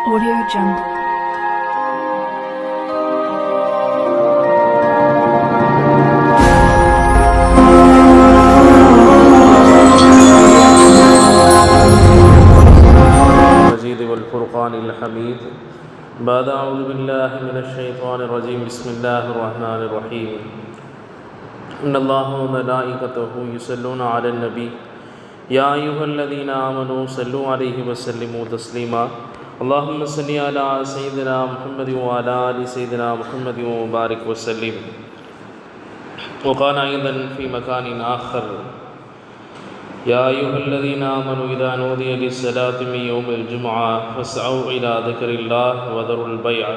Audio Jungle. المجيد والفرقان الحميد. بعد أعوذ بالله من الشيطان الرجيم. بسم الله الرحمن الرحيم. إن الله وملائكته يصلون على النبي يا أيها الذين آمنوا صلوا عليه وسلموا تسليما. اللهم صل على سيدنا محمد وعلى آل سيدنا محمد وبارك وسلم. وقال أيضا في مكان آخر يا أيها الذين آمنوا إذا نودي للصلاة من يوم الجمعة فاسعوا إلى ذكر الله وذروا البيع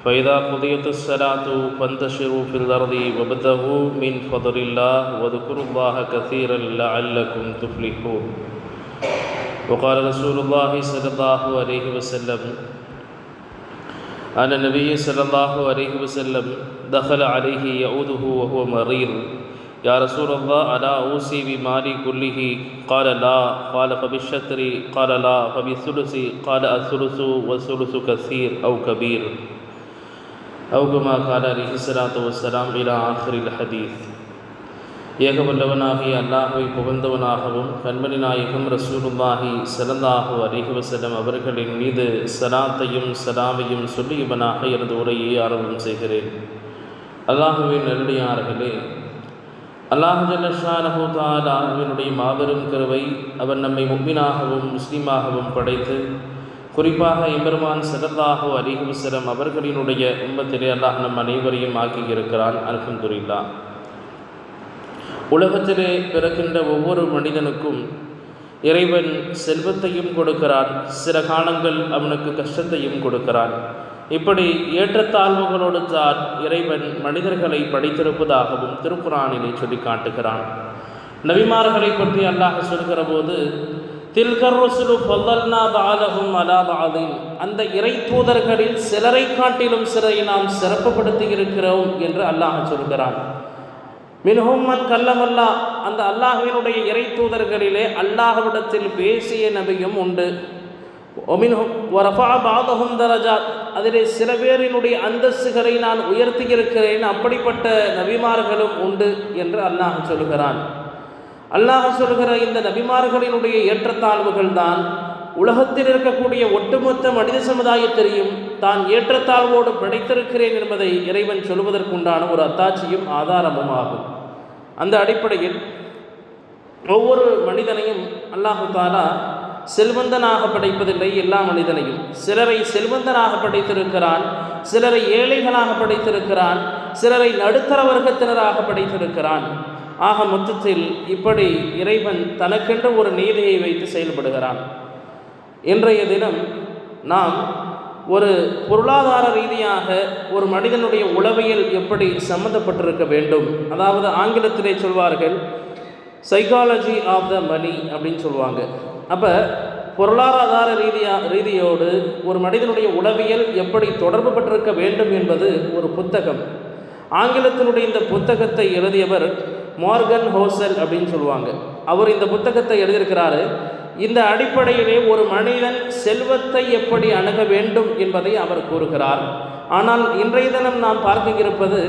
فإذا قضيت الصلاة فانتشروا في الأرض وابتغوا من فضل الله واذكروا الله كثيرا لعلكم تفلحون. وقال رسول الله صلى الله عليه وسلم أن النبي صلى الله عليه وسلم دخل عليه يعوده وهو مريض يا رسول الله ألا أوصي بمالي كله؟ قال لا. قال فبالشطر؟ قال لا. فبالثلث؟ قال الثلث والثلث كثير أو كبير أو كما قال عليه الصلاة والسلام إلى آخر الحديث. ஏகவல்லவனாகிய அல்லாஹ்வை புகழ்ந்தவனாகவும் கண்மணி நாயகம் ரசூலுல்லாஹி ஸல்லல்லாஹு அலைஹி வஸல்லம் அவர்களின் மீது ஸலாத்தையும் ஸலாமையும் சொல்லியவனாக எனது உரையை ஆரம்பம் செய்கிறேன். அல்லாஹ்வின் நல்லடியார்களே, அல்லாஹ் ஜல்ல ஷானஹு தஆலா அவனுடைய மாபெரும் கருவை அவன் நம்மை முஃமினாகவும் முஸ்லீமாகவும் படைத்து குறிப்பாக எம்பெருமான் ஸல்லல்லாஹு அலைஹி வஸல்லம் அவர்களினுடைய உம்மத்திலே அல்லாஹ் நம் அனைவரையும் ஆக்கியிருக்கிறான். அல்ஹம்துலில்லாஹ். உலகத்திலே பிறக்கின்ற ஒவ்வொரு மனிதனுக்கும் இறைவன் செல்வத்தையும் கொடுக்கிறான், சில காலங்கள் அவனுக்கு கஷ்டத்தையும் கொடுக்கிறான். இப்படி ஏற்றத்தாழ்வுகளோடு தான் இறைவன் மனிதர்களை படைத்திருப்பதாகவும் திருக்குரானிலே சொல்லி காட்டுகிறான். நபிமார்களை பற்றி அல்லாஹ் சொல்கிற போது தில்கர் ருசுலு ஃபல்லல்னா பஅதஹும் அலா பஅதின், அந்த இறை தூதர்களில் சிலரை காட்டிலும் சிலரை நாம் சிறப்புப்படுத்தி இருக்கிறோம் என்று அல்லாஹ் சொல்கிறான். மின்ஹும் மன் கல்லமல்லா, அந்த அல்லாஹ்வினுடைய இறை தூதர்களிலே அல்லாஹ்விடத்தில் பேசிய நபியும் உண்டு. ஒமின்ஹும் வரஃபா பஅதஹும் தரஜாத், அதிலே சில பேரினுடைய அந்தஸ்துகளை நான் உயர்த்தியிருக்கிறேன், அப்படிப்பட்ட நபிமார்களும் உண்டு என்று அல்லாஹ் சொல்கிறான். அல்லாஹ் சொல்கிற இந்த நபிமார்களினுடைய ஏற்றத்தாழ்வுகள் தான் உலகத்தில் இருக்கக்கூடிய ஒட்டுமொத்த மனித சமுதாயத்தையும் தான் ஏற்றத்தாழ்வோடு படைத்திருக்கிறேன் என்பதை இறைவன் சொல்வதற்குண்டான ஒரு அத்தாட்சியும் ஆதாரமும் ஆகும். அந்த அடிப்படையில் ஒவ்வொரு மனிதனையும் அல்லாஹு தஆலா செல்வந்தனாக படைப்பதில்லை. எல்லா மனிதனையும் சிலரை செல்வந்தனாக படைத்திருக்கிறான், சிலரை ஏழைகளாக படைத்திருக்கிறான், சிலரை நடுத்தர வர்க்கத்தினராக படைத்திருக்கிறான். ஆக மொத்தத்தில் இப்படி இறைவன் தனக்கென்று ஒரு நீதியை வைத்து செயல்படுகிறான். இன்றைய தினம் நாம் ஒரு பொருளாதார ரீதியாக ஒரு மனிதனுடைய உளவியல் எப்படி சம்மந்தப்பட்டிருக்க வேண்டும், அதாவது ஆங்கிலத்திலே சொல்வார்கள் சைக்காலஜி ஆஃப் த மணி அப்படின்னு சொல்லுவாங்க. அப்போ பொருளாதார ரீதியோடு ஒரு மனிதனுடைய உளவியல் எப்படி தொடர்பு பட்டிருக்க வேண்டும் என்பது ஒரு புத்தகம். ஆங்கிலத்தினுடைய இந்த புத்தகத்தை எழுதியவர் மார்கன் ஹோசல் அப்படின்னு சொல்லுவாங்க. அவர் இந்த புத்தகத்தை எழுதியிருக்கிறாரு. இந்த அடிப்படையிலே ஒரு மனிதன் செல்வத்தை எப்படி அணுக வேண்டும் என்பதை அவர் கூறுகிறார். ஆனால் இன்றைய தினம் நாம் பார்க்க இருப்பது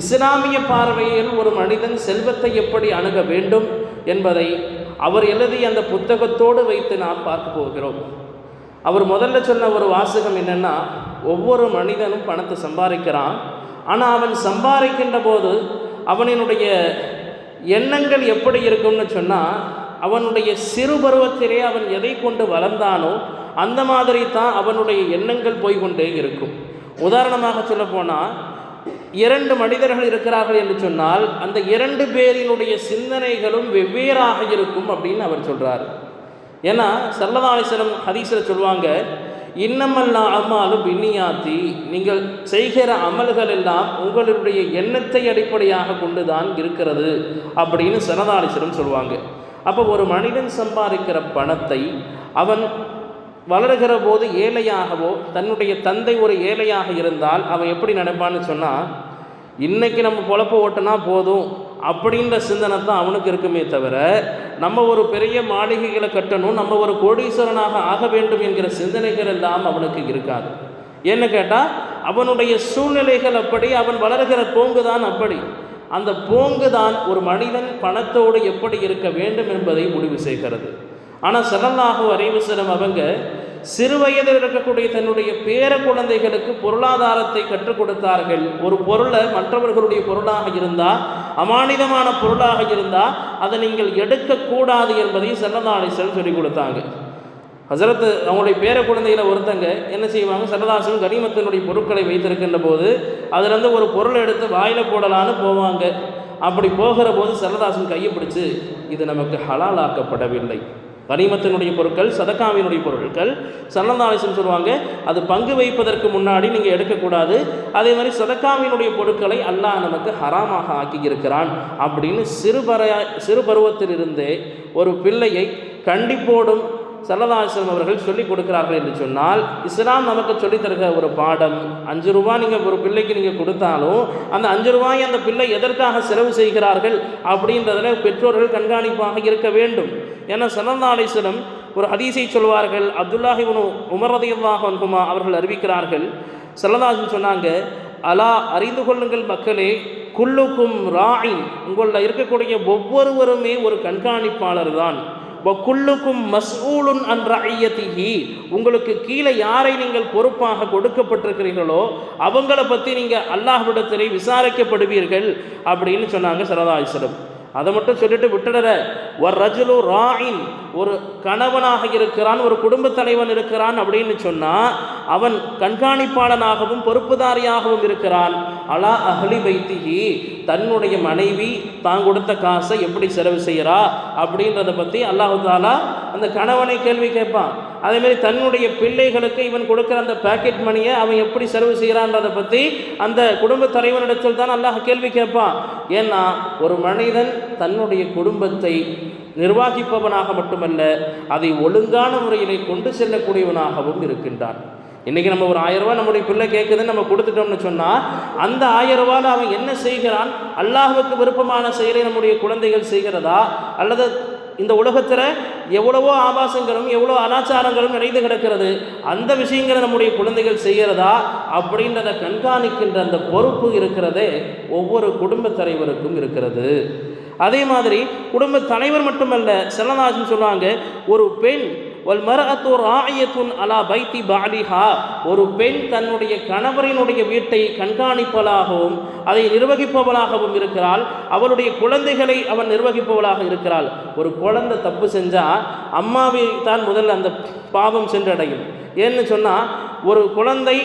இஸ்லாமிய பார்வையில் ஒரு மனிதன் செல்வத்தை எப்படி அணுக வேண்டும் என்பதை அவர் எழுதி அந்த புத்தகத்தோடு வைத்து நாம் பார்க்க போகிறோம். அவர் முதல்ல சொன்ன ஒரு வாசகம் என்னென்னா, ஒவ்வொரு மனிதனும் பணத்தை சம்பாதிக்கிறான், ஆனால் அவன் சம்பாதிக்கின்ற போது அவனினுடைய எண்ணங்கள் எப்படி இருக்கும்னு சொன்னால், அவனுடைய சிறு பருவத்திலே அவன் எதை கொண்டு வளர்ந்தானோ அந்த மாதிரி தான் அவனுடைய எண்ணங்கள் போய்கொண்டே இருக்கும். உதாரணமாக சொல்ல போனால், இரண்டு மனிதர்கள் இருக்கிறார்கள் என்று சொன்னால் அந்த இரண்டு பேரினுடைய சிந்தனைகளும் வெவ்வேறாக இருக்கும் அப்படின்னு அவர் சொல்கிறார். ஏன்னா ஸல்லல்லாஹு அலைஹி வஸல்லம் ஹதீஸில் சொல்லுவாங்க, இன்னமல்லா அமாலு பின்னியாத்தி, நீங்கள் செய்கிற அமல்கள் எல்லாம் உங்களுடைய எண்ணத்தை அடிப்படையாக கொண்டு தான் இருக்கிறது அப்படின்னு ஸல்லல்லாஹு அலைஹி வஸல்லம் சொல்லுவாங்க. அப்போ ஒரு மனிதன் சம்பாதிக்கிற பணத்தை அவன் வளர்கிற போது ஏழையாகவோ, தன்னுடைய தந்தை ஒரு ஏழையாக இருந்தால் அவன் எப்படி நினைப்பான்னு சொன்னால், இன்றைக்கி நம்ம பொழப்ப ஓட்டினா போதும், அப்படின்ற சிந்தனை தான் அவனுக்கு இருக்குமே தவிர, நம்ம ஒரு பெரிய மாளிகைகளை கட்டணும், நம்ம ஒரு கோடீஸ்வரனாக ஆக வேண்டும் என்கிற சிந்தனைகள் எல்லாம் அவனுக்கு இருக்காது. என்ன கேட்டால், அவனுடைய சூழ்நிலைகள் அப்படி, அவன் வளர்கிற போங்கு தான் அப்படி. அந்த போங்கு தான் ஒரு மனிதன் பணத்தோடு எப்படி இருக்க வேண்டும் என்பதை முடிவு செய்கிறது. ஆனால் ஸல்லல்லாஹு அலைஹி வஸல்லம் அவங்க சிறு வயதில் இருக்கக்கூடிய தன்னுடைய பேர குழந்தைகளுக்கு பொருளாதாரத்தை கற்றுக் கொடுத்தார்கள். ஒரு பொருளை மற்றவர்களுடைய பொருளாக இருந்தால், அமானிதமான பொருளாக இருந்தால் அதை நீங்கள் எடுக்கக்கூடாது என்பதை ஸல்லல்லாஹு அலைஹி வஸல்லம் சொல்லிக் கொடுத்தாங்க. ஹஸரத் அவங்களுடைய பேர குழந்தைகளை ஒருத்தங்க என்ன செய்வாங்க, ஸல்லல்லாஹு அலைஹி வஸல்லம் கனிமத்தினுடைய பொருட்களை வைத்திருக்கின்ற போது அதுலேருந்து ஒரு பொருளை எடுத்து வாயில் போடலான்னு போவாங்க. அப்படி போகிற போது ஸல்லல்லாஹு அலைஹி வஸல்லம் கையை பிடிச்சு, இது நமக்கு ஹலால் ஆக்கப்படவில்லை, கனிமத்தினுடைய பொருட்கள், சதகாவினுடைய பொருட்கள், ஸல்லல்லாஹு அலைஹி வஸல்லம் சொல்லுவாங்க, அது பங்கு வைப்பதற்கு முன்னாடி நீங்கள் எடுக்கக்கூடாது. அதே மாதிரி சதகாவினுடைய பொருட்களை அல்லாஹ் நமக்கு ஹராமாக ஆக்கி இருக்கிறான் அப்படின்னு சிறு பருவத்திலிருந்தே ஒரு பிள்ளையை கண்டிப்போடும் ஸல்லல்லாஹு அலைஹி வஸல்லம் அவர்கள் சொல்லிக் கொடுக்கிறார்கள் என்று சொன்னால், இஸ்லாம் நமக்கு சொல்லித் தருகிற ஒரு பாடம். 5 ரூபா நீங்கள் ஒரு பிள்ளைக்கு நீங்கள் கொடுத்தாலும் அந்த 5 ரூபாயை அந்த பிள்ளை எதற்காக செலவு செய்கிறார்கள் அப்படின்றதில் பெற்றோர்கள் கண்காணிப்பாக இருக்க வேண்டும். ஏன்னா ஸல்லல்லாஹு அலைஹி வஸல்லம் ஒரு ஹதீஸை சொல்வார்கள். அப்துல்லாஹ் இப்னு உமர் ரலியல்லாஹு அன்ஹுமா அவர்கள் அறிவிக்கிறார்கள், ஸல்லல்லாஹு அலைஹி வஸல்லம் சொன்னாங்க, அலா அறிந்து கொள்ளுங்கள் மக்களே, குல்லுக்கும் ராயின், உங்களில் இருக்கக்கூடிய ஒவ்வொருவருமே ஒரு கண்காணிப்பாளர் தான். வக்குல்லுக்கும் மஸ்ஊலுன் அன் ரஅய்யதிஹி, உங்களுக்கு கீழே யாரை நீங்கள் பொறுப்பாக கொடுக்கப்பட்டிருக்கிறீர்களோ அவங்கள பற்றி நீங்கள் அல்லாஹ்விடத்திலே விசாரிக்கப்படுவீர்கள் அப்படின்னு சொன்னாங்க ஸல்லல்லாஹு அலைஹி வஸல்லம். அதை மட்டும் சொல்லிட்டு விட்டுடுற, ஒரு ரஜுலு ராயின், ஒரு கணவனாக இருக்கிறான், ஒரு குடும்ப தலைவன் இருக்கிறான் அப்படின்னு சொன்னால் அவன் கண்காணிப்பாளனாகவும் பொறுப்புதாரியாகவும் இருக்கிறான். அலா அஹ்லி பைத்திஹி, தன்னுடைய மனைவி தான் கொடுத்த காசை எப்படி செலவு செய்கிறா அப்படின்றத பற்றி அல்லாஹ் தஆலா அந்த கணவனை கேள்வி கேட்பான். அதேமாதிரி தன்னுடைய பிள்ளைகளுக்கு இவன் கொடுக்குற அந்த பேக்கெட் மணியை அவன் எப்படி செலவு செய்கிறான்றதை பற்றி அந்த குடும்ப தலைவனிடத்தில் தான் அல்லாஹ் கேள்வி கேட்பான். ஏன்னா ஒரு மனிதன் தன்னுடைய குடும்பத்தை நிர்வாகிப்பவனாக மட்டுமல்ல, அதை ஒழுங்கான முறையிலே கொண்டு செல்லக்கூடியவனாகவும் இருக்கின்றான். இன்றைக்கி நம்ம ஒரு 1000 ரூபா நம்முடைய பிள்ளை கேட்குதுன்னு நம்ம கொடுத்துட்டோம்னு சொன்னால், அந்த 1000 ரூபாவில் அவன் என்ன செய்கிறான், அல்லாஹ்வுக்கு விருப்பமான செயலை நம்முடைய குழந்தைகள் செய்கிறதா, அல்லது இந்த உலகத்தில் எவ்வளவோ ஆபாசங்களும் எவ்வளோ அனாச்சாரங்களும் நிறைந்து கிடக்கிறது, அந்த விஷயங்களை நம்முடைய குழந்தைகள் செய்கிறதா அப்படின்றத கண்காணிக்கின்ற அந்த பொறுப்பு இருக்கிறதே ஒவ்வொரு குடும்ப தலைவருக்கும் இருக்கிறது. அதே மாதிரி குடும்ப தலைவர் மட்டுமல்ல, ஸல்லல்லாஹு அலைஹி வஸல்லம் சொல்லுவாங்க, ஒரு பெண் வல் மர்அத்து ராயியத்துன் அலா பைத்தி பாலிஹா, ஒரு பெண் தன்னுடைய கணவரினுடைய வீட்டை கண்காணிப்பவளாகவும் அதை நிர்வகிப்பவளாகவும் இருக்கிறாள். அவளுடைய குழந்தைகளை அவன் நிர்வகிப்பவளாக இருக்கிறாள். ஒரு குழந்தை தப்பு செஞ்சால் அம்மாவை தான் முதல்ல அந்த பாவம் சென்றடையும். ஏன்னு சொன்னால், ஒரு குழந்தை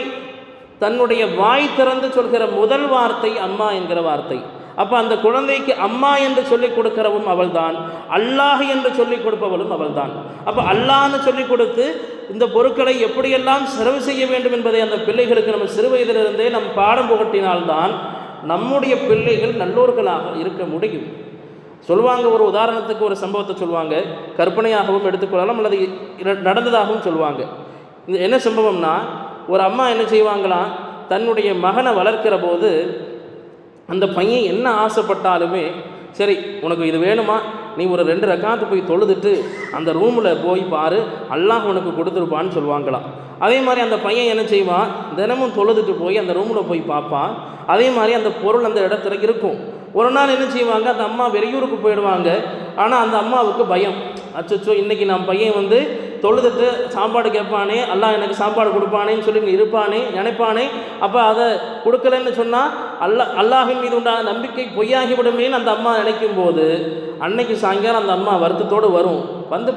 தன்னுடைய வாய் திறந்து சொல்கிற முதல் வார்த்தை அம்மா என்கிற வார்த்தை. அப்போ அந்த குழந்தைக்கு அம்மா என்று சொல்லிக் கொடுக்கிறவும் அவள்தான், அல்லாஹ் என்று சொல்லிக் கொடுப்பவளும் அவள்தான். அப்போ அல்லாஹ்னு சொல்லிக் கொடுத்து இந்த பொருட்களை எப்படியெல்லாம் செலவு செய்ய வேண்டும் என்பதை அந்த பிள்ளைகளுக்கு நம்ம சிறு வயதிலிருந்தே நம் பாடம் புகட்டினால்தான் நம்முடைய பிள்ளைகள் நல்லோர்களாக இருக்க முடியும். சொல்லுவாங்க, ஒரு உதாரணத்துக்கு ஒரு சம்பவத்தை சொல்லுவாங்க, கற்பனையாகவும் எடுத்துக்கொள்ளலாம் அல்லது நடந்ததாகவும் சொல்லுவாங்க. என்ன சம்பவம்னா, ஒரு அம்மா என்ன செய்வாங்களாம், தன்னுடைய மகனை வளர்க்கிற போது அந்த பையன் என்ன ஆசைப்பட்டாலுமே, சரி உனக்கு இது வேணுமா, நீ ஒரு 2 ரக்காத்து போய் தொழுதுட்டு அந்த ரூமில் போய் பாரு, அல்லாஹ் உனக்கு கொடுத்துருப்பான்னு சொல்லுவாங்களாம். அதே மாதிரி அந்த பையன் என்ன செய்வான், தினமும் தொழுதுட்டு போய் அந்த ரூமில் போய் பார்ப்பான். அதே மாதிரி அந்த பொருள் அந்த இடத்துல இருக்கும். ஒரு நாள் என்ன செய்வாங்க, அந்த அம்மா வெளியூருக்கு போயிடுவாங்க. ஆனால் அந்த அம்மாவுக்கு பயம், அச்சோ இன்றைக்கி நம்ம பையன் தொழுதுட்டு சாப்பாடு கேட்பானே, அல்லாஹ் எனக்கு சாப்பாடு கொடுப்பானேன்னு சொல்லி இருப்பானே நினைப்பானே, அப்போ அதை கொடுக்கலன்னு சொன்னால் அல்லாஹின் மீது உண்டான நம்பிக்கை பொய்யாகிவிடுமேன்னு அந்த அம்மா நினைக்கும் போது, அன்னைக்கு சாயங்காலம் அந்த அம்மா வருத்தத்தோடு வரும்.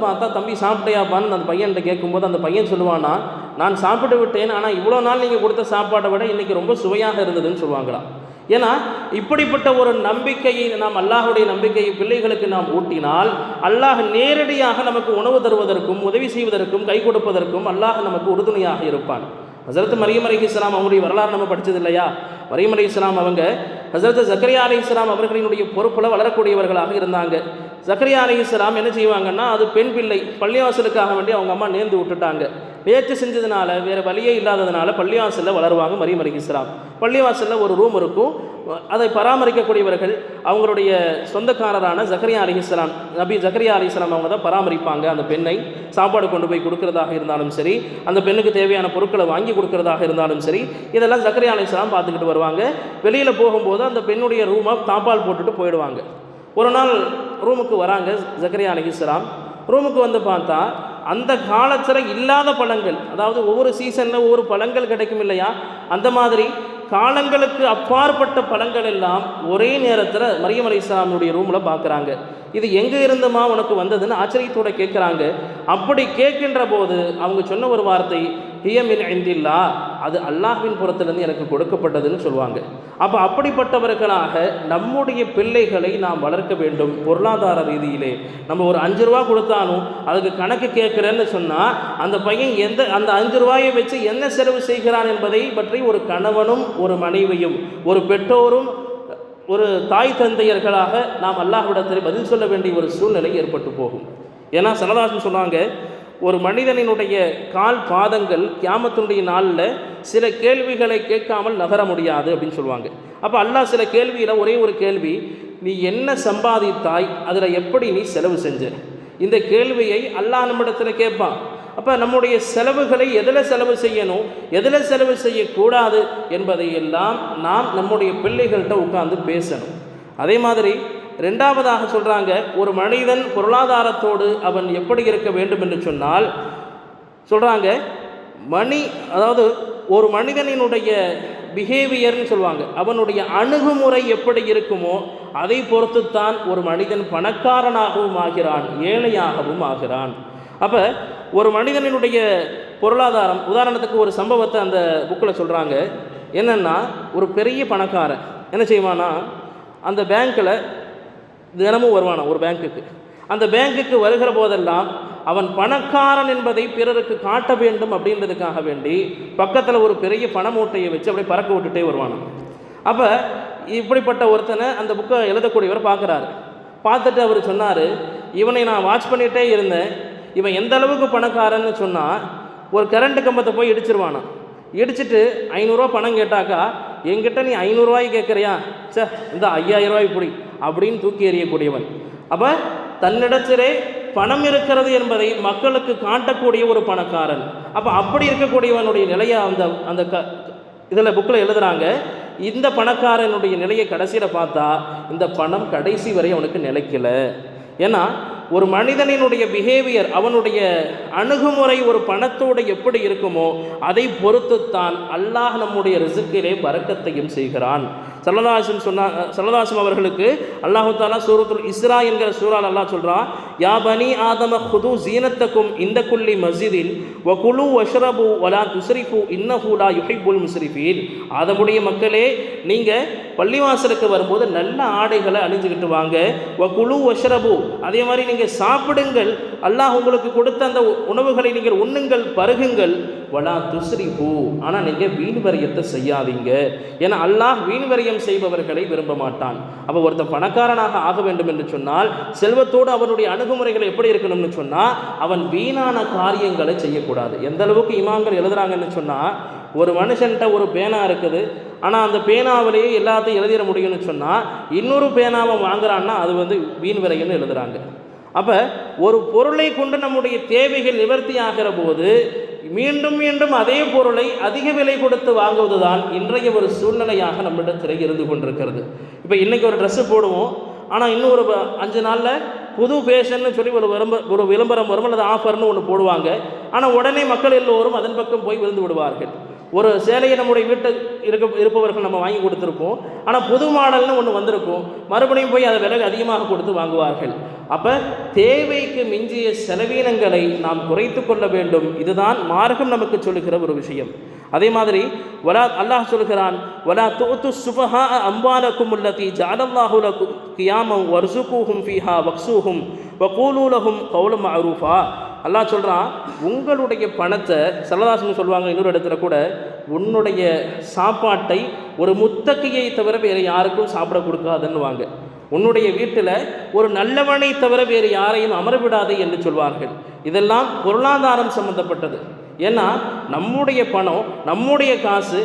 பார்த்தா, தம்பி சாப்பிட்டையாப்பான்னு அந்த பையன்கிட்ட கேட்கும்போது அந்த பையன் சொல்லுவானா, நான் சாப்பிட்டு விட்டேன், ஆனால் இவ்வளோ நாள் நீங்கள் கொடுத்த சாப்பாட்டை விட இன்றைக்கி ரொம்ப சுவையாக இருந்ததுன்னு சொல்லுவாங்களாம். ஏன்னா இப்படிப்பட்ட ஒரு நம்பிக்கையை நாம், அல்லாஹுடைய நம்பிக்கையை பிள்ளைகளுக்கு நாம் ஊட்டினால், அல்லாஹ் நேரடியாக நமக்கு உணவு தருவதற்கும் உதவி செய்வதற்கும் கை கொடுப்பதற்கும் அல்லாஹ் நமக்கு உறுதுணையாக இருப்பான். ஹஸரத் மரியம் அலைஹிஸ்ஸலாம் அவங்களுடைய வரலாறு நம்ம படித்தது இல்லையா? மரியம் அலைஹிஸ்ஸலாம் அவங்க ஹஸரத் ஜக்கரியா அலைஹிஸ்ஸலாம் அவர்களினுடைய பொறுப்பில் வளரக்கூடியவர்களாக இருந்தாங்க. ஜக்கரியா அலைஹிஸ்ஸலாம் என்ன செய்வாங்கன்னா, அது பெண் பிள்ளை, பள்ளிவாசலுக்காக வேண்டி அவங்க அம்மா நேர்ந்து விட்டுட்டாங்க. முயற்சி செஞ்சதுனால, வேறு வழியே இல்லாததுனால பள்ளிவாசலில் வளருவாங்க மரியம் அலைஹிஸ்ஸலாம். பள்ளிவாசலில் ஒரு ரூம் இருக்கும், அதை பராமரிக்கக்கூடியவர்கள் அவங்களுடைய சொந்தக்காரரான ஜக்கரியா அலைஹிஸ்ஸலாம், நபி ஜக்கரியா அலைஹிஸ்ஸலாம் அவங்க தான் பராமரிப்பாங்க. அந்த பெண்ணை சாப்பாடு கொண்டு போய் கொடுக்கறதாக இருந்தாலும் சரி, அந்த பெண்ணுக்கு தேவையான பொருட்களை வாங்கி கொடுக்கறதாக இருந்தாலும் சரி, இதெல்லாம் ஜக்கரியா அலைஹிஸ்ஸலாம் பார்த்துக்கிட்டு வருவாங்க. வெளியில் போகும்போது அந்த பெண்ணுடைய ரூமை தாப்பால் போட்டுட்டு போயிடுவாங்க. ஒரு நாள் ரூமுக்கு வராங்க ஜக்கரியா அலைஹிஸ்ஸலாம். ரூமுக்கு வந்து பார்த்தா அந்த காலத்தில் இல்லாத பழங்கள், அதாவது ஒவ்வொரு சீசனில் ஒவ்வொரு பழங்கள் கிடைக்கும் இல்லையா, அந்த மாதிரி காலங்களுக்கு அப்பாற்பட்ட பழங்கள் எல்லாம் ஒரே நேரத்தில் மரியம் அலைஹிஸ்ஸலாமுடைய ரூமில் பார்க்குறாங்க. இது எங்கே இருந்துமா உனக்கு வந்ததுன்னு ஆச்சரியத்தோடு கேட்குறாங்க. அப்படி கேட்கின்ற போது அவங்க சொன்ன ஒரு வார்த்தை, ஹிய மின் இந்தில்லா, அது அல்லாஹ்வின் புறத்திலிருந்து எனக்கு கொடுக்கப்பட்டதுன்னு சொல்லுவாங்க. அப்போ அப்படிப்பட்டவர்களாக நம்முடைய பிள்ளைகளை நாம் வளர்க்க வேண்டும். பொருளாதார ரீதியிலே நம்ம ஒரு 5 ரூபா கொடுத்தாலும் அதுக்கு கணக்கு கேட்குறேன்னு சொன்னால் அந்த பையன் அந்த 5 ரூபாயை வச்சு என்ன செலவு செய்கிறான் என்பதை பற்றி ஒரு கணவனும் ஒரு மனைவியும் ஒரு பெற்றோரும் ஒரு தாய் தந்தையர்களாக நாம் அல்லாஹ்விடத்தில் பதில் சொல்ல வேண்டிய ஒரு சூழ்நிலை ஏற்பட்டு போகும். ஏன்னா ஸல்லல்லாஹு சொன்னாங்க, ஒரு மனிதனினுடைய கால் பாதங்கள் கியாமத்துடைய நாளில் சில கேள்விகளை கேட்காமல் நகர முடியாது அப்படின்னு சொல்லுவாங்க. அப்போ அல்லாஹ் சில கேள்வியில் ஒரே ஒரு கேள்வி, நீ என்ன சம்பாதித்தாய், அதில் எப்படி நீ செலவு செஞ்ச, இந்த கேள்வியை அல்லாஹ் நம்மிடத்தில் கேட்பான். அப்போ நம்முடைய செலவுகளை எதில் செலவு செய்யணும், எதில் செலவு செய்யக்கூடாது என்பதையெல்லாம் நாம் நம்முடைய பிள்ளைகள்கிட்ட உட்கார்ந்து பேசணும். அதே மாதிரி ரெண்டாவதாக சொல்கிறாங்க, ஒரு மனிதன் பொருளாதாரத்தோடு அவன் எப்படி இருக்க வேண்டும் என்று சொன்னால் சொல்கிறாங்க, அதாவது ஒரு மனிதனினுடைய பிஹேவியர்னு சொல்லுவாங்க, அவனுடைய அணுகுமுறை எப்படி இருக்குமோ அதை பொறுத்துத்தான் ஒரு மனிதன் பணக்காரனாகவும் ஆகிறான், ஏழையாகவும் ஆகிறான். அப்போ ஒரு மனிதனினுடைய பொருளாதாரம், உதாரணத்துக்கு ஒரு சம்பவத்தை அந்த புக்கில் சொல்கிறாங்க. என்னென்னா, ஒரு பெரிய பணக்காரன் என்ன செய்வானா, அந்த பேங்க்கில் தினமும் வருவானா ஒரு பேங்க்குக்கு. அந்த பேங்க்குக்கு வருகிற போதெல்லாம் அவன் பணக்காரன் என்பதை பிறருக்கு காட்ட வேண்டும் அப்படின்றதுக்காக வேண்டி பக்கத்தில் ஒரு பெரிய பண மூட்டையை வச்சு அப்படியே பறக்க விட்டுட்டே வருவானா. அப்போ இப்படிப்பட்ட ஒருத்தனை அந்த புக்கை எழுதக்கூடியவர் பார்க்குறாரு. பார்த்துட்டு அவர் சொன்னார், இவனை நான் வாட்ச் பண்ணிகிட்டே இருந்தேன், இவன் எந்த அளவுக்கு பணக்காரன்னு சொன்னால் ஒரு கரண்ட் கம்பத்தை போய் இடிச்சிருவானா. இடிச்சிட்டு 500 ரூபா பணம் கேட்டாக்கா, என்கிட்ட நீ 500 ரூபாய் கேட்குறியா, சே இந்த 5000 ரூபாய் பிடி அப்படின்னு தூக்கி எறியக்கூடியவன். அப்போ தன்னிடத்திலே பணம் இருக்கிறது என்பதை மக்களுக்கு காட்டக்கூடிய ஒரு பணக்காரன். அப்போ அப்படி இருக்கக்கூடியவனுடைய நிலையை அந்த இதில் புக்கில் எழுதுகிறாங்க. இந்த பணக்காரனுடைய நிலையை கடைசியில் பார்த்தா இந்த பணம் கடைசி வரை அவனுக்கு நிலைக்கல. ஏன்னா ஒரு மனிதனினுடைய பிஹேவியர், அவனுடைய அணுகுமுறை ஒரு பணத்தோடு எப்படி இருக்குமோ அதை பொறுத்துத்தான் அல்லாஹ் நம்முடைய ரிஸ்கிலே பரக்கத்தையும் செய்கிறான். ஸல்லல்லாஹு அவர்களுக்கு அல்லாஹு தஆலா சூரத்துல் இஸ்ரா என்கிற சூறால் அல்லாஹ் சொல்கிறான், யா பனி ஆதம குது ஜீனத்தக்கும் இந்த குல்லி மஸ்ஜிதின் வ குலு வஷ்ரபு வலா துஸ்ரிஃபு இன்னஹு லா யுஹிப்புல் முஸ்ரிஃபீன். ஆதமுடைய மக்களே, நீங்கள் பள்ளிவாசலுக்கு வரும்போது நல்ல ஆடைகளை அணிஞ்சுக்கிட்டு வாங்க. வ குலு வஷ்ரபு, அதே மாதிரி நீங்கள் சாப்பிடுங்கள், அல்லாஹ் உங்களுக்கு கொடுத்த அந்த உணவுகளை நீங்கள் உண்ணுங்கள், பருகுங்கள். வலா துஸ்ரிஃபு, ஆனால் நீங்கள் வீண் வரியத்தை செய்யாதீங்க. ஏன்னா அல்லாஹ் வீண் வரியம் செய்பவர்களை விரும்ப மாட்டான். அப்போ ஒருத்தன் பணக்காரனாக ஆக வேண்டும் என்று சொன்னால் செல்வத்தோடு அவனுடைய அணுகுமுறைகள் எப்படி இருக்கணும்னு சொன்னால் அவன் வீணான காரியங்களை செய்யக்கூடாது. எந்த அளவுக்கு இமாம்கள் எழுதுறாங்கன்னு சொன்னால், ஒரு மனுஷன்கிட்ட ஒரு பேனா இருக்குது, ஆனால் அந்த பேனாவிலேயே எல்லாத்தையும் எழுதிட முடியும்னு சொன்னால் இன்னொரு பேனாவை வாங்குறான்னா அது வீண் விரையம்னு எழுதுகிறாங்க. அப்போ ஒரு பொருளை கொண்டு நம்முடைய தேவைகள் நிவர்த்தி ஆகிற போது மீண்டும் மீண்டும் அதே பொருளை அதிக விலை கொடுத்து வாங்குவது தான் இன்றைய ஒரு சூழ்நிலையாக நம்மிடத்தில் இருந்து கொண்டிருக்கிறது. இப்போ இன்றைக்கி ஒரு ட்ரெஸ்ஸு போடுவோம், ஆனால் இன்னும் ஒரு 5 நாளில் புது ஃபேஷன்னு சொல்லி ஒரு விளம்பரம் வரும், அல்லது ஆஃபர்னு ஒன்று போடுவாங்க. ஆனால் உடனே மக்கள் எல்லோரும் அதன் பக்கம் போய் விழுந்து விடுவார்கள். ஒரு சேலையை நம்முடைய வீட்டுக்கு இருப்பவர்கள் நம்ம வாங்கி கொடுத்துருப்போம், ஆனால் புது மாடல்னு ஒன்று வந்திருக்கும், மறுபடியும் போய் அதை விலை அதிகமாக கொடுத்து வாங்குவார்கள். அப்போ தேவைக்கு மிஞ்சிய செலவீனங்களை நாம் குறைத்து கொள்ள வேண்டும். இதுதான் மார்க்கம் நமக்கு சொல்லுகிற ஒரு விஷயம். அதே மாதிரி அல்லாஹ் சொல்கிறான், வலா துஅத்து சுஃபஹா அம்வாலக்கும் அல்லதி ஜஅலல்லாஹு லக்கும் கியாமன் வர்ஸுகுஹும் ஃபீஹா வக்ஸூஹும் வகூலு லஹும் கௌலம் மஅரூஃபா. அல்லாஹ் சொல்கிறான், உங்களுடைய பணத்தை, ஸல்லல்லாஹு சொல்லுவாங்க இன்னொரு இடத்துல கூட, உன்னுடைய சாப்பாட்டை ஒரு முத்தக்கியை தவிர வேறு யாருக்கும் சாப்பிட கொடுக்காதுன்னுவாங்க. உன்னுடைய வீட்டில் ஒரு நல்லவனை தவிர வேறு யாரையும் அமரவிடாது என்று சொல்வார்கள். இதெல்லாம் பொருளாதாரம் சம்பந்தப்பட்டது. ஏன்னா நம்முடைய பணம், நம்முடைய காசு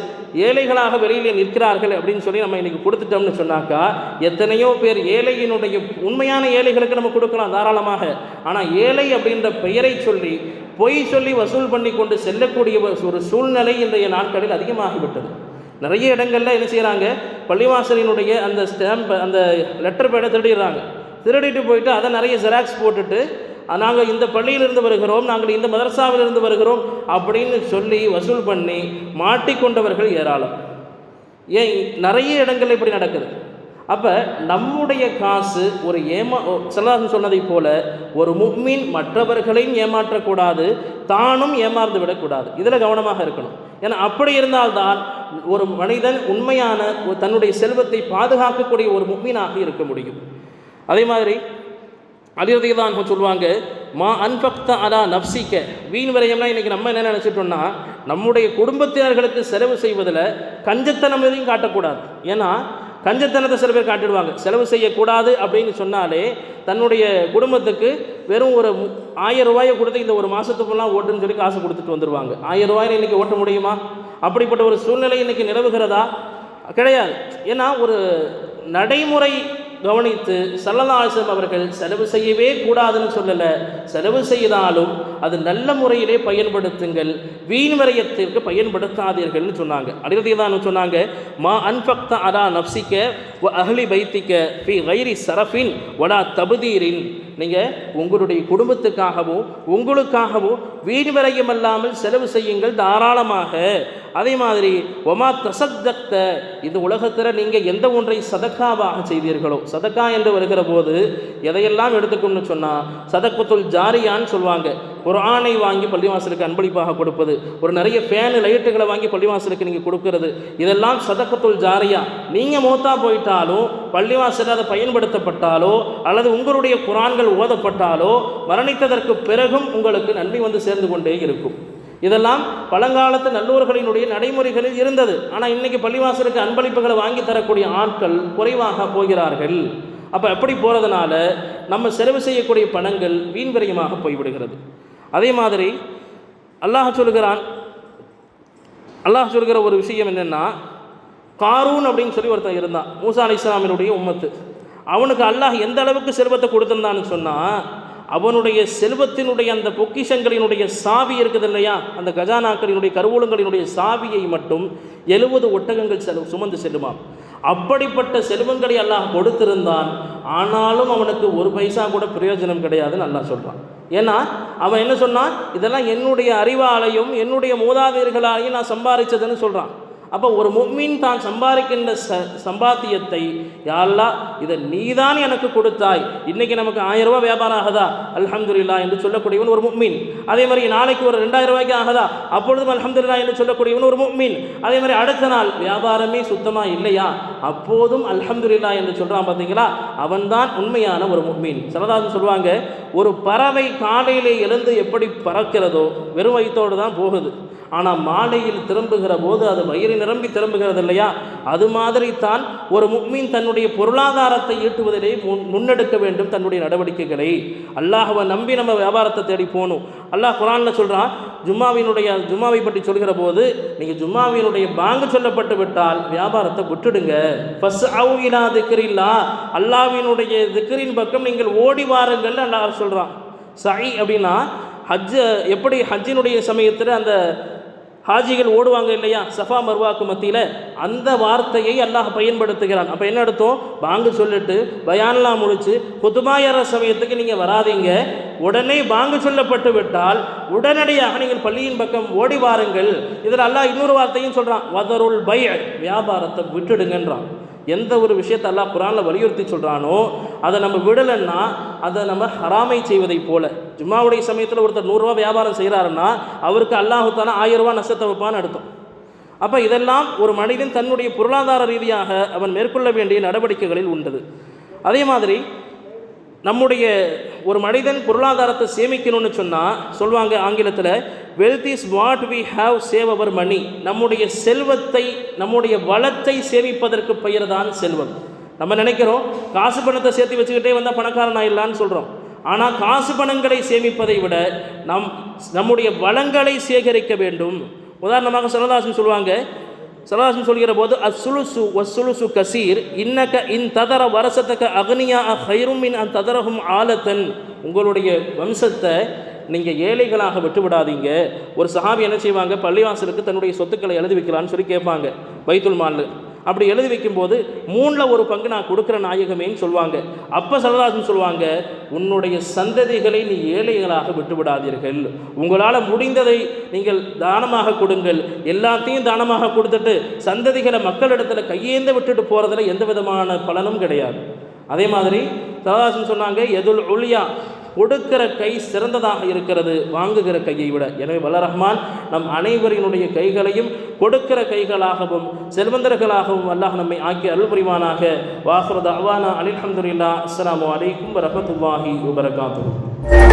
ஏழைகளாக வெளியில் நிற்கிறார்கள் அப்படின்னு சொல்லி நம்ம இன்றைக்கி கொடுத்துட்டோம்னு சொன்னாக்கா, எத்தனையோ பேர் ஏழையினுடைய உண்மையான ஏழைகளுக்கு நம்ம கொடுக்கலாம் தாராளமாக. ஆனால் ஏழை அப்படின்ற பெயரை சொல்லி பொய் சொல்லி வசூல் பண்ணி கொண்டு செல்லக்கூடிய ஒரு சூழ்நிலை இன்றைய நாட்களில் அதிகமாகிவிட்டது. நிறைய இடங்களில் என்ன செய்கிறாங்க, பள்ளிவாசலினுடைய அந்த ஸ்டாம்ப், அந்த லெட்டர் பேடை திருடிடுறாங்க. திருடிட்டு போயிட்டு அதை நிறைய ஜெராக்ஸ் போட்டுட்டு நாங்கள் இந்த பள்ளியிலிருந்து வருகிறோம், நாங்கள் இந்த மதரசாவிலிருந்து வருகிறோம் அப்படின்னு சொல்லி வசூல் பண்ணி மாட்டிக்கொண்டவர்கள் ஏராளம். ஏன் நிறைய இடங்கள் இப்படி நடக்குது. அப்போ நம்முடைய காசு ஒரு ஸல்லல்லாஹு சொன்னதை போல ஒரு முஃமின் மற்றவர்களையும் ஏமாற்றக்கூடாது, தானும் ஏமாந்து விடக்கூடாது. இதில் கவனமாக இருக்கணும். ஏன்னா அப்படி இருந்தால்தான் ஒரு மனிதன் உண்மையான தன்னுடைய செல்வத்தை பாதுகாக்கக்கூடிய ஒரு முஃமினாக இருக்க முடியும். அதே மாதிரி அலி ரலியல்லாஹு அன்ஹு சொல்லுவாங்க, மா அன்ஃபக்த அலா நஃப்ஸிக, வீண் விரயம்னா இன்றைக்கி நம்ம என்ன நினச்சிட்டோம்னா, நம்முடைய குடும்பத்தினர்களுக்கு செலவு செய்வதில் கஞ்சத்தனம் எதையும் காட்டக்கூடாது. ஏன்னா கஞ்சத்தனத்தை சில பேர் காட்டிடுவாங்க. செலவு செய்யக்கூடாது அப்படின்னு சொன்னாலே தன்னுடைய குடும்பத்துக்கு வெறும் ஒரு 1000 ரூபாயை கொடுத்து இந்த ஒரு மாதத்துக்குலாம் ஓட்டுன்னு சொல்லி காசு கொடுத்துட்டு வந்துடுவாங்க. 1000 ரூபாயில் இன்றைக்கி ஓட்ட முடியுமா? அப்படிப்பட்ட ஒரு சூழ்நிலை இன்றைக்கி நிலவுகிறதா? கிடையாது. ஏன்னா ஒரு நடைமுறை கவனித்து ஸல்லல்லாஹு அலைஹி வஸல்லம் அவர்கள் செலவு செய்யவே கூடாதுன்னு சொல்லலை. செலவு செய்தாலும் அது நல்ல முறையிலே பயன்படுத்துங்கள், வீண் விரயத்திற்கு பயன்படுத்தாதீர்கள்னு சொன்னாங்க. அலி ரலியல்லாஹு அன்ஹு சொன்னாங்க, மா அன்ஃபக்த அலா நஃப்ஸிக வ அஹ்லி பைத்திக ஃபி கைரி ஸரஃபின் வலா தப்தீரின், நீங்கள் உங்களுடைய குடும்பத்துக்காகவும் உங்களுக்காகவும் வீண் விரயம் அல்லாமல் செலவு செய்யுங்கள் தாராளமாக. அதே மாதிரி ஒமா தசத்தக்த, இந்த உலகத்தில் நீங்கள் எந்த ஒன்றை சதக்காவாக செய்தீர்களோ, சதக்கா என்று வருகிற போது எதையெல்லாம் எடுத்துக்கணும்னு சொன்னால் சதக்கத்துல் ஜாரியான்னு சொல்லுவாங்க. குர்ஆனை வாங்கி பள்ளிவாசலுக்கு அன்பளிப்பாக கொடுப்பது, ஒரு நிறைய ஃபேனு லைட்டுகளை வாங்கி பள்ளிவாசலுக்கு நீங்கள் கொடுக்கறது, இதெல்லாம் சதக்கத்துல் ஜாரியா. நீங்கள் மௌத்தா போயிட்டாலும் பள்ளிவாசல் அதை பயன்படுத்தப்பட்டாலோ அல்லது உங்களுடைய குர்ஆன்கள் ஓதப்பட்டாலோ மரணித்ததற்கு பிறகும் உங்களுக்கு நன்மை வந்து சேர்ந்து கொண்டே இருக்கும். இதெல்லாம் பழங்காலத்து நல்லோர்களினுடைய நடைமுறைகளில் இருந்தது. ஆனால் இன்றைக்கி பள்ளிவாசலுக்கு அன்பளிப்புகளை வாங்கி தரக்கூடிய ஆட்கள் குறைவாக போகிறார்கள். அப்போ எப்படி போகிறதுனால நம்ம செலவு செய்யக்கூடிய பணங்கள் வீண் விரயமாக போய்விடுகிறது. அதே மாதிரி அல்லாஹ் சொல்கிற ஒரு விஷயம் என்னென்னா, காரூன் அப்படின்னு சொல்லி ஒருத்தன் இருந்தான், மூசா அலைஹிஸ்ஸலாமினுடைய உம்மத்து. அவனுக்கு அல்லாஹ் எந்த அளவுக்கு செல்வத்தை கொடுத்திருந்தான்னு சொன்னால், அவனுடைய செல்வத்தினுடைய அந்த பொக்கிஷங்களினுடைய சாவி இருக்குது இல்லையா, அந்த கஜானாக்களினுடைய கருவூலங்களினுடைய சாவியை மட்டும் 70 ஒட்டகங்கள் சுமந்து செல்லுமாம். அப்படிப்பட்ட செல்வங்களை அல்லாஹ் கொடுத்திருந்தான். ஆனாலும் அவனுக்கு ஒரு பைசா கூட பிரயோஜனம் கிடையாதுன்னு அல்லாஹ் சொல்கிறான். ஏன்னா அவன் என்ன சொன்னான், இதெல்லாம் என்னுடைய அறிவாலையும் என்னுடைய மூதாதையர்களாலையும் நான் சம்பாதிச்சதுன்னு சொல்கிறான். அப்போ ஒரு முஃமின் தான் சம்பாதிக்கின்ற சம்பாத்தியத்தை, யா அல்லாஹ் இதை நீதான் எனக்கு கொடுத்தாய், இன்றைக்கி நமக்கு 1000 ரூபா வியாபாரம் ஆகுதா அல்ஹம்துலில்லாஹ் என்று சொல்லக்கூடியவன் ஒரு முஃமின். அதே மாதிரி நாளைக்கு ஒரு 2000 ரூபாய்க்கு ஆகுதா, அப்பொழுதும் அல்ஹம்துலில்லாஹ் என்று சொல்லக்கூடியவன் ஒரு முஃமின். அதே மாதிரி அடுத்த நாள் வியாபாரமே சுத்தமாக இல்லையா, அப்போதும் அல்ஹம்துலில்லாஹ் என்று சொல்கிறான். பார்த்தீங்களா, அவன்தான் உண்மையான ஒரு முஃமின். ஸல்லல்லாஹு சொல்லுவாங்க, ஒரு பறவை காலையிலே எழுந்து எப்படி பறக்கிறதோ வெறும் வயிற்றோடு தான் போகுது, ஆனால் மாலையில் திரும்புகிற போது அது வயிறு நிரம்பி திரும்புகிறது இல்லையா, அது மாதிரி தான் ஒரு முஃமின் தன்னுடைய பொருளாதாரத்தை ஈட்டுவதிலே முன்னெடுக்க வேண்டும் தன்னுடைய நடவடிக்கைகளை. அல்லாஹ்வை நம்பி நம்ம வியாபாரத்தை தேடி போகணும். அல்லாஹ் குர்ஆனில் சொல்கிறான், ஜும்மாவை பற்றி சொல்கிற போது, நீங்கள் ஜும்மாவினுடைய பாங்கு சொல்லப்பட்டு விட்டால் வியாபாரத்தை விட்டுடுங்க. ஃபஸ்அவு இலா திக்ரில்லாஹ், அல்லாஹ்வினுடைய திக்ரின் பக்கம் நீங்கள் ஓடி வாருங்கள் அல்லாஹ் சொல்கிறான். சை அப்படின்னா எப்படி ஹஜ்ஜினுடைய சமயத்தில் அந்த ஹாஜிகள் ஓடுவாங்க இல்லையா சஃபா மர்வாக்கு மத்தியில், அந்த வார்த்தையை அல்லாஹ் பயன்படுத்துகிறான். அப்போ என்ன அர்த்தம், பாங்கு சொல்லிட்டு பயான்லாம் முடிச்சு குதுபாயற சமயத்துக்கு நீங்கள் வராதிங்க, உடனே பாங்கு சொல்லப்பட்டு விட்டால் உடனடியாக நீங்கள் பள்ளியின் பக்கம் ஓடி வாருங்கள். இதில் அல்லாஹ் இன்னொரு வார்த்தையும் சொல்கிறான், வதருல் பை, வியாபாரத்தை விட்டுடுங்கன்றான். எந்த ஒரு விஷயத்தை அல்லாஹ் குர்ஆனில் வலியுறுத்தி சொல்கிறானோ அதை நம்ம விடலைன்னா அதை நம்ம ஹராமை செய்வதை போல. ஜும்மாவுடைய சமயத்தில் ஒருத்தர் 100 ரூபா வியாபாரம் செய்கிறாருன்னா அவருக்கு அல்லாஹ் தஆலா 1000 ரூபா நஷ்டத்தை வைப்பான்னு அர்த்தம். அப்போ இதெல்லாம் ஒரு மனிதன் தன்னுடைய பொருளாதார ரீதியாக அவன் மேற்கொள்ள வேண்டிய நடவடிக்கைகளில் உண்டது. அதே மாதிரி நம்முடைய ஒரு மனிதன் பொருளாதாரத்தை சேமிக்கணும்னு சொன்னால் சொல்லுவாங்க ஆங்கிலத்தில், wealth is what we have save our money. நம்முடைய செல்வத்தை, நம்முடைய வளத்தை சேமிப்பதற்கு பெயர் தான் செல்வம். நம்ம நினைக்கிறோம் காசு பணத்தை சேர்த்து வச்சுக்கிட்டே வந்தால் பணக்காரன் ஆயிடலான்னு சொல்கிறோம். ஆனால் காசு பணங்களை சேமிப்பதை விட நம்முடைய வளங்களை சேகரிக்க வேண்டும். உதாரணமாக ஸல்லல்லாஹு சொல்லுவாங்க, ஸல்லல்லாஹு சொல்கிற போது அஸ்ஸுலுசு வஸ்ஸுலுசு கசீர் இன்னக இன் ததர வரசத்தக அக்னியா கைரும் மின் அன் ததரஹும் ஆலத்தன். உங்களுடைய வம்சத்தை நீங்கள் ஏழைகளாக விட்டுவிடாதீங்க. ஒரு சஹாபி என்ன செய்வாங்க, பள்ளிவாசலுக்கு தன்னுடைய சொத்துக்களை எழுதி வைக்கலான்னு சொல்லி கேட்பாங்க பைத்துல் மால். அப்படி எழுதி வைக்கும்போது 3/4 நான் கொடுக்குற நாயகமேன்னு சொல்லுவாங்க. அப்போ ஸல்லல்லாஹு சொல்லுவாங்க, உன்னுடைய சந்ததிகளை நீ ஏழைகளாக விட்டுவிடாதீர்கள், உங்களால் முடிந்ததை நீங்கள் தானமாக கொடுங்கள். எல்லாத்தையும் தானமாக கொடுத்துட்டு சந்ததிகளை மக்களிடத்தில் கையேந்த விட்டுட்டு போகிறதுல எந்த விதமான பலனும் கிடையாது. அதே மாதிரி ஸல்லல்லாஹு சொன்னாங்க, எதுல் உலியா, கொடுக்கிற கை சிறந்ததாக இருக்கிறது வாங்குகிற கையை விட. எனவே வல்ல ரஹ்மான் நம் அனைவரினுடைய கைகளையும் கொடுக்கிற கைகளாகவும் செல்வந்தர்களாகவும் அல்லாஹ் நம்மை ஆக்கி அருள் புரிவானாக. வாஹிரு தஅவானா அல்ஹம்துலில்லாஹ். அஸ்ஸலாமு அலைக்கும் வரஹ்மத்துல்லாஹி வபரகாத்துஹு.